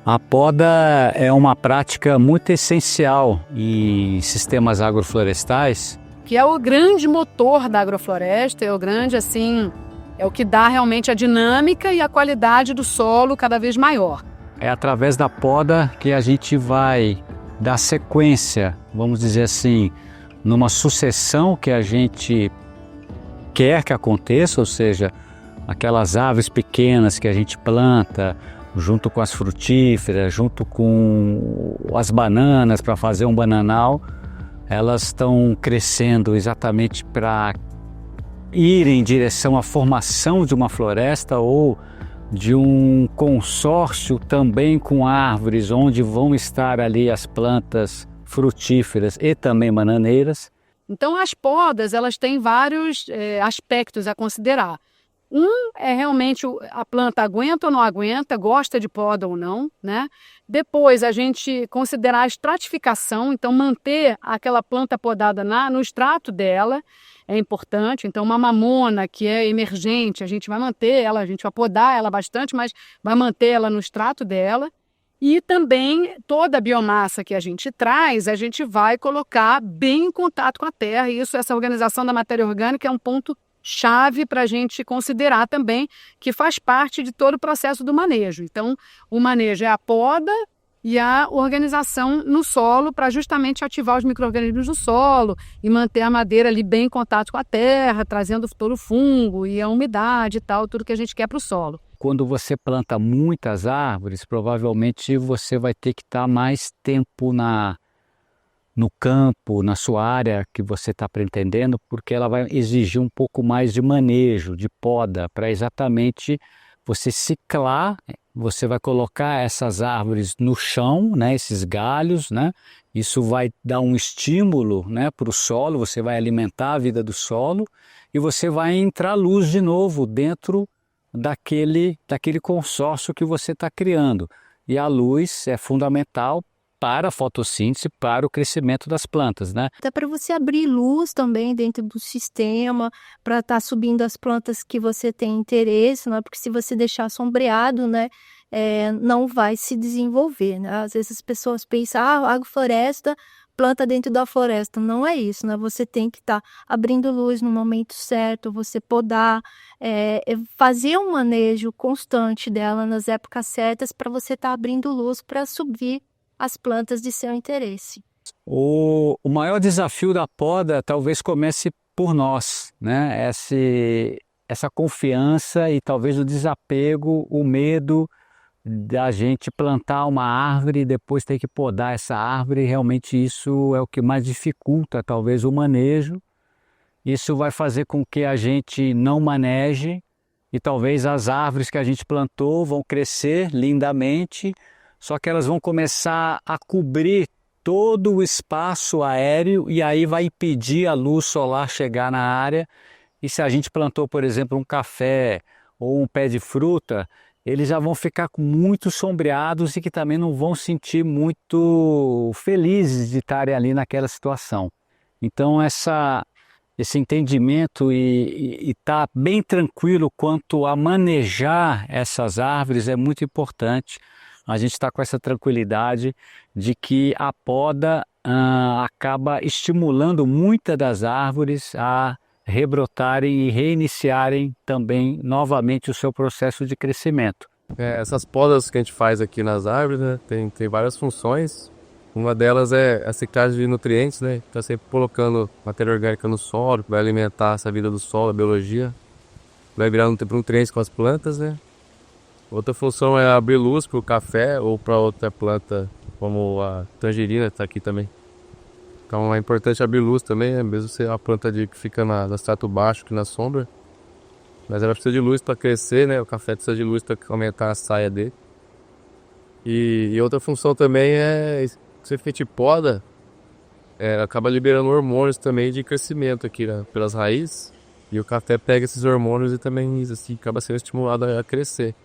A poda é uma prática muito essencial em sistemas agroflorestais. Que é o grande motor da agrofloresta, é o que dá realmente a dinâmica e a qualidade do solo cada vez maior. É através da poda que a gente vai dar sequência, vamos dizer assim, numa sucessão que a gente quer que aconteça, ou seja, aquelas árvores pequenas que a gente planta, junto com as frutíferas, junto com as bananas para fazer um bananal, elas estão crescendo exatamente para ir em direção à formação de uma floresta ou de um consórcio também com árvores, onde vão estar ali as plantas frutíferas e também bananeiras. Então as podas, elas têm vários aspectos a considerar. Um é realmente a planta aguenta ou não aguenta, gosta de poda ou não, né? Depois a gente considerar a estratificação, então manter aquela planta podada no extrato dela é importante. Então uma mamona que é emergente, a gente vai manter ela, a gente vai podar ela bastante, mas vai manter ela no extrato dela. E também toda a biomassa que a gente traz, a gente vai colocar bem em contato com a terra. E essa organização da matéria orgânica é um ponto chave para a gente considerar também, que faz parte de todo o processo do manejo. Então, o manejo é a poda e a organização no solo para justamente ativar os micro-organismos do solo e manter a madeira ali bem em contato com a terra, trazendo todo o fungo e a umidade e tal, tudo que a gente quer para o solo. Quando você planta muitas árvores, provavelmente você vai ter que estar mais tempo no campo, na sua área que você está pretendendo, porque ela vai exigir um pouco mais de manejo, de poda, para exatamente você ciclar. Você vai colocar essas árvores no chão, né, esses galhos, né? Isso vai dar um estímulo, né, para o solo, você vai alimentar a vida do solo e você vai entrar luz de novo dentro daquele consórcio que você está criando. E a luz é fundamental para a fotossíntese, para o crescimento das plantas, né? Até para você abrir luz também dentro do sistema, para estar subindo as plantas que você tem interesse, né? Porque se você deixar sombreado, né, não vai se desenvolver, né? Às vezes as pessoas pensam, agrofloresta, planta dentro da floresta. Não é isso, né? Você tem que estar abrindo luz no momento certo, você podar, fazer um manejo constante dela nas épocas certas para você estar abrindo luz para subir as plantas de seu interesse. O maior desafio da poda talvez comece por nós, né? Essa confiança e talvez o desapego, o medo da gente plantar uma árvore e depois ter que podar essa árvore. Realmente isso é o que mais dificulta talvez o manejo. Isso vai fazer com que a gente não maneje e talvez as árvores que a gente plantou vão crescer lindamente, só que elas vão começar a cobrir todo o espaço aéreo e aí vai impedir a luz solar chegar na área. E se a gente plantou, por exemplo, um café ou um pé de fruta, eles já vão ficar muito sombreados e que também não vão sentir muito felizes de estarem ali naquela situação. Então esse entendimento e estar bem tranquilo quanto a manejar essas árvores é muito importante. A gente está com essa tranquilidade de que a poda acaba estimulando muitas das árvores a rebrotarem e reiniciarem também novamente o seu processo de crescimento. Essas podas que a gente faz aqui nas árvores, né, tem várias funções. Uma delas é a secagem de nutrientes, né? Está sempre colocando matéria orgânica no solo, que vai alimentar essa vida do solo, a biologia. Vai virar nutrientes com as plantas, né? Outra função é abrir luz para o café ou para outra planta, como a tangerina está aqui também. Então é importante abrir luz também, né? Mesmo se a planta que fica no extrato baixo, aqui na sombra. Mas ela precisa de luz para crescer, né? O café precisa de luz para aumentar a saia dele. E outra função também é, se você fez poda, acaba liberando hormônios também de crescimento aqui, né, pelas raízes. E o café pega esses hormônios e também assim, acaba sendo estimulado a crescer.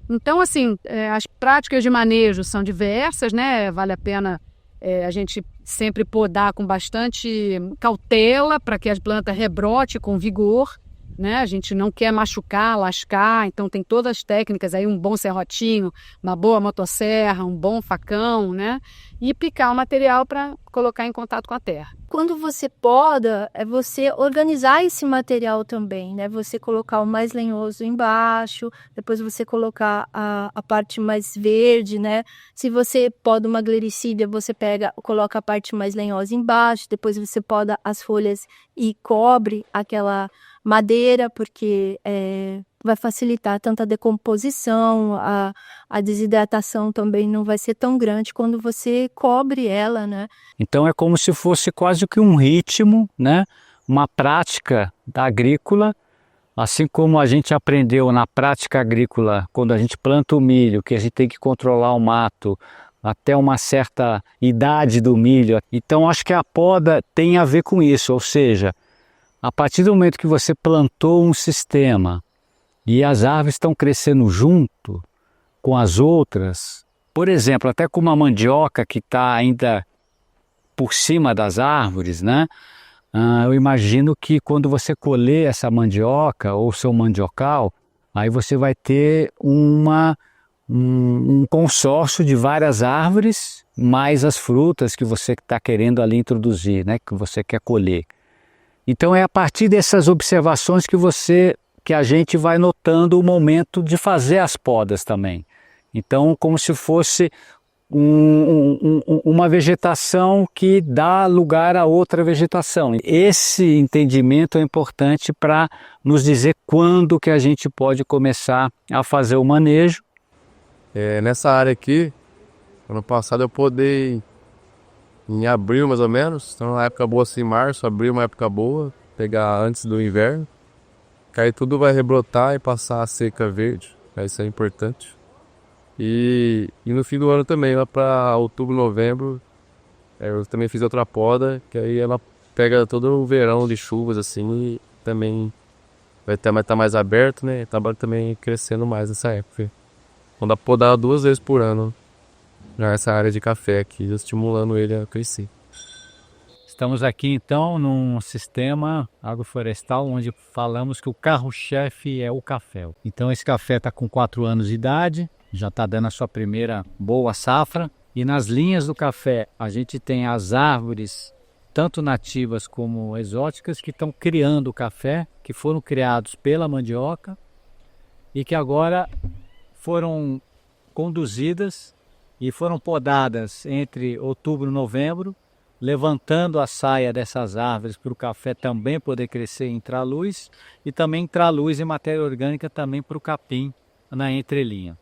Então, assim, as práticas de manejo são diversas, né? Vale a pena a gente sempre podar com bastante cautela para que a planta rebrote com vigor. né? A gente não quer machucar, lascar, então tem todas as técnicas aí, um bom serrotinho, uma boa motosserra, um bom facão, né? E picar o material para colocar em contato com a terra. Quando você poda, é você organizar esse material também, né? Você colocar o mais lenhoso embaixo, depois você colocar a parte mais verde, né? Se você poda uma glericídia, você coloca a parte mais lenhosa embaixo, depois você poda as folhas e cobre aquela madeira, porque vai facilitar tanto a decomposição, a desidratação também não vai ser tão grande quando você cobre ela, né? Então é como se fosse quase que um ritmo, né? Uma prática da agrícola, assim como a gente aprendeu na prática agrícola, quando a gente planta o milho, que a gente tem que controlar o mato até uma certa idade do milho. Então acho que a poda tem a ver com isso, ou seja, a partir do momento que você plantou um sistema e as árvores estão crescendo junto com as outras, por exemplo, até com uma mandioca que está ainda por cima das árvores, né? Eu imagino que quando você colher essa mandioca ou seu mandiocal, aí você vai ter um consórcio de várias árvores, mais as frutas que você está querendo ali introduzir, né? Que você quer colher. Então é a partir dessas observações que a gente vai notando o momento de fazer as podas também. Então, como se fosse uma vegetação que dá lugar a outra vegetação. Esse entendimento é importante para nos dizer quando que a gente pode começar a fazer o manejo. Nessa área aqui, ano passado eu podei em abril mais ou menos, então na época boa assim, março, abril uma época boa, pegar antes do inverno, que aí tudo vai rebrotar e passar a seca verde, isso é importante. E no fim do ano também, lá para outubro, novembro, eu também fiz outra poda, que aí ela pega todo o verão de chuvas assim e também vai estar mais aberto, né? Acaba também crescendo mais nessa época. Então dá pra podar 2 vezes por ano já essa área de café aqui, estimulando ele a crescer. Estamos aqui então num sistema agroflorestal onde falamos que o carro-chefe é o café. Então esse café está com 4 anos de idade, já está dando a sua primeira boa safra. E nas linhas do café a gente tem as árvores, tanto nativas como exóticas, que estão criando o café, que foram criados pela mandioca e que agora foram conduzidas e foram podadas entre outubro e novembro, levantando a saia dessas árvores para o café também poder crescer e entrar luz, e também entrar luz e matéria orgânica também para o capim na entrelinha.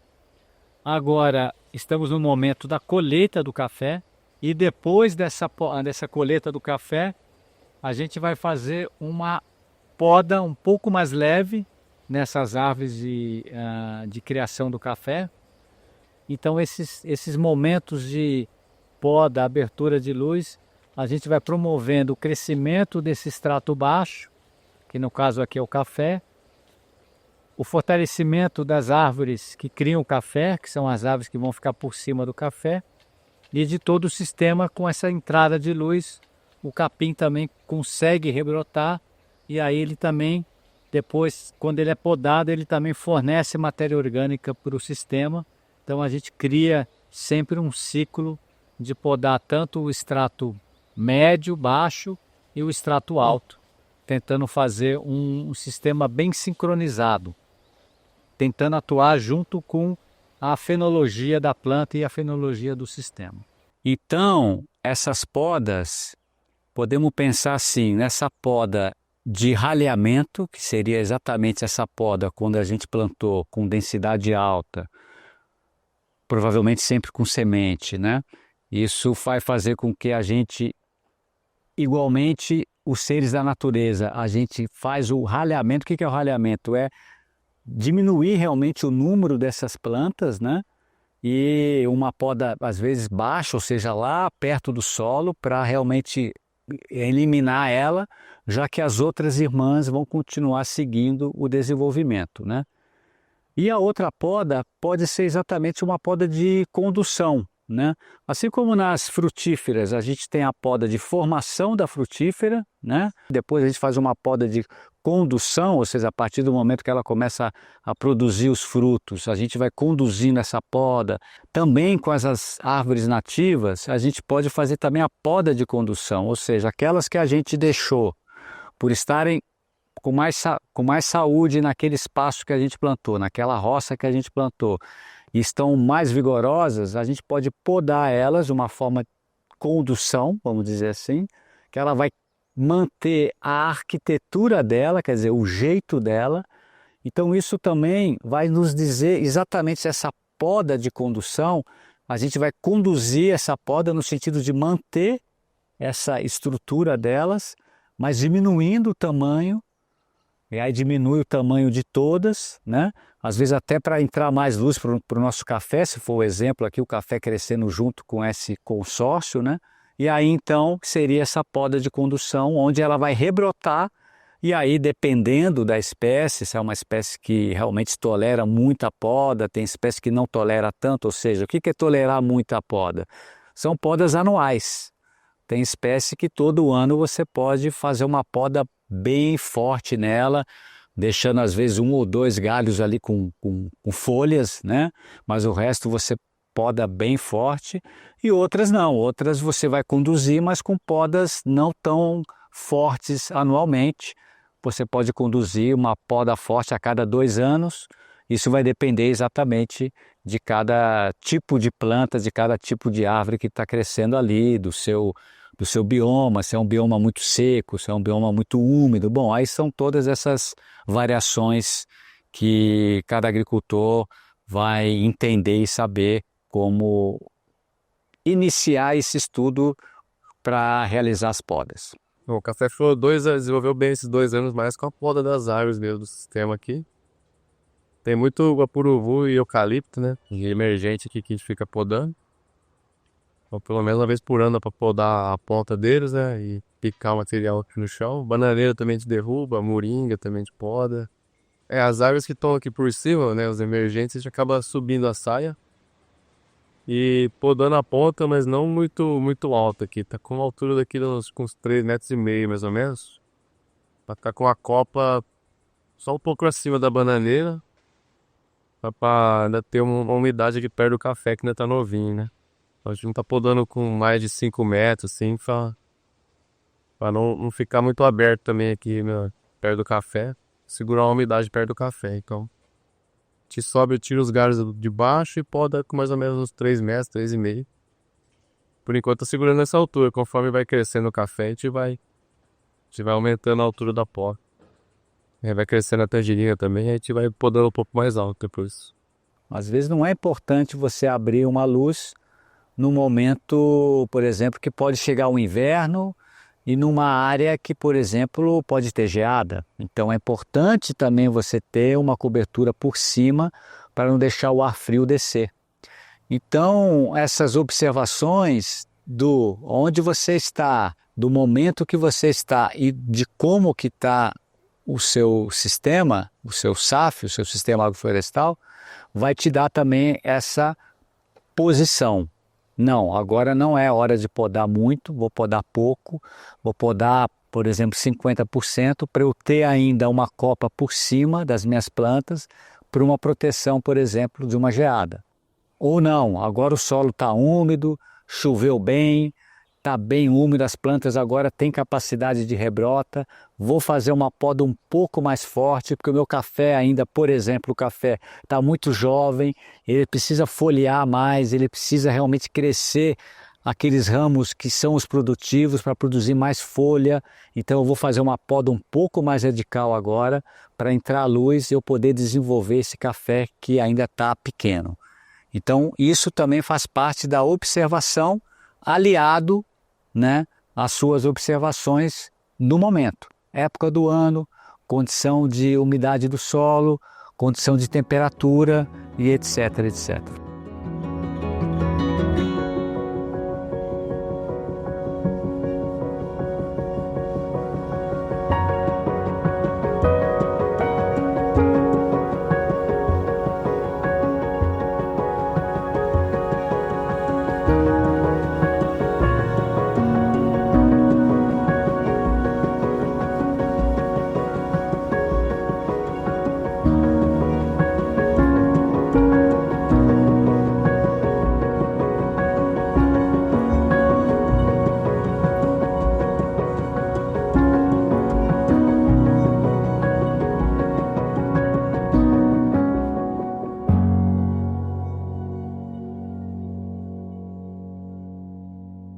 Agora estamos no momento da colheita do café, e depois dessa colheita do café, a gente vai fazer uma poda um pouco mais leve nessas árvores de criação do café. Então esses momentos de poda, abertura de luz, a gente vai promovendo o crescimento desse extrato baixo, que no caso aqui é o café, o fortalecimento das árvores que criam o café, que são as árvores que vão ficar por cima do café, e de todo o sistema com essa entrada de luz, o capim também consegue rebrotar, e aí ele também, depois, quando ele é podado, ele também fornece matéria orgânica para o sistema. Então a gente cria sempre um ciclo de podar tanto o extrato médio, baixo e o extrato alto, tentando fazer um sistema bem sincronizado, tentando atuar junto com a fenologia da planta e a fenologia do sistema. Então, essas podas, podemos pensar assim, nessa poda de ralhamento, que seria exatamente essa poda quando a gente plantou com densidade alta, provavelmente sempre com semente, né? Isso vai fazer com que a gente, igualmente, os seres da natureza, a gente faz o ralhamento. O que é o ralhamento? É diminuir realmente o número dessas plantas, né? E uma poda, às vezes, baixa, ou seja, lá perto do solo, para realmente eliminar ela, já que as outras irmãs vão continuar seguindo o desenvolvimento, né? E a outra poda pode ser exatamente uma poda de condução, né? Assim como nas frutíferas, a gente tem a poda de formação da frutífera, né? Depois a gente faz uma poda de condução, ou seja, a partir do momento que ela começa a produzir os frutos, a gente vai conduzindo essa poda. Também com as árvores nativas, a gente pode fazer também a poda de condução, ou seja, aquelas que a gente deixou por estarem com mais saúde naquele espaço que a gente plantou, naquela roça que a gente plantou, e estão mais vigorosas, a gente pode podar elas de uma forma de condução, vamos dizer assim, que ela vai manter a arquitetura dela, quer dizer, o jeito dela. Então isso também vai nos dizer exatamente se essa poda de condução, a gente vai conduzir essa poda no sentido de manter essa estrutura delas, mas diminuindo o tamanho, e aí diminui o tamanho de todas, né? Às vezes até para entrar mais luz para o nosso café, se for o exemplo aqui, o café crescendo junto com esse consórcio, né? E aí então seria essa poda de condução, onde ela vai rebrotar, e aí dependendo da espécie, se é uma espécie que realmente tolera muita poda, tem espécie que não tolera tanto, ou seja, o que é tolerar muita poda? São podas anuais. Tem espécie que todo ano você pode fazer uma poda bem forte nela, deixando às vezes 1 ou 2 galhos ali com folhas, né? Mas o resto você poda bem forte, e outras não, outras você vai conduzir, mas com podas não tão fortes anualmente. Você pode conduzir uma poda forte a cada 2 anos, isso vai depender exatamente de cada tipo de planta, de cada tipo de árvore que está crescendo ali, do seu bioma, se é um bioma muito seco, se é um bioma muito úmido. Bom, aí são todas essas variações que cada agricultor vai entender e saber como iniciar esse estudo para realizar as podas. Bom, o café ficou desenvolveu bem esses 2 anos mais com a poda das árvores mesmo do sistema aqui. Tem muito guapuruvu e eucalipto, né? De emergente aqui que a gente fica podando. Então, pelo menos uma vez por ano para podar a ponta deles, né? E picar o material aqui no chão. Bananeira também a gente derruba, moringa também a gente poda. As árvores que estão aqui por cima, né? Os emergentes, a gente acaba subindo a saia e podando a ponta, mas não muito alta aqui. Tá com uma altura daqui de uns 3,5 metros mais ou menos. Pra ficar com a copa só um pouco acima da bananeira. Pra ainda ter uma umidade aqui perto do café que ainda tá novinho, né? A gente não tá podando com mais de 5 metros, assim, pra não ficar muito aberto também aqui, né, perto do café. Segurar a umidade perto do café, então. A gente sobe, tira os galhos de baixo e poda com mais ou menos uns 3 metros, 3,5. Por enquanto tá segurando essa altura. Conforme vai crescendo o café, a gente vai aumentando a altura da poda. Aí vai crescendo a tangerina também, aí a gente vai podando um pouco mais alto depois. Às vezes não é importante você abrir uma luz no momento, por exemplo, que pode chegar o inverno e numa área que, por exemplo, pode ter geada. Então é importante também você ter uma cobertura por cima para não deixar o ar frio descer. Então essas observações do onde você está, do momento que você está e de como que está o seu sistema, o seu SAF, o seu sistema agroflorestal, vai te dar também essa posição. Não, agora não é hora de podar muito, vou podar pouco, vou podar, por exemplo, 50% para eu ter ainda uma copa por cima das minhas plantas para uma proteção, por exemplo, de uma geada. Ou não, agora o solo está úmido, choveu bem, está bem úmido, as plantas agora têm capacidade de rebrota, vou fazer uma poda um pouco mais forte, porque o meu café ainda, por exemplo, o café está muito jovem, ele precisa folhear mais, ele precisa realmente crescer aqueles ramos que são os produtivos para produzir mais folha, então eu vou fazer uma poda um pouco mais radical agora, para entrar a luz e eu poder desenvolver esse café que ainda está pequeno. Então isso também faz parte da observação, aliado, né, às suas observações no momento, época do ano, condição de umidade do solo, condição de temperatura e etc, etc.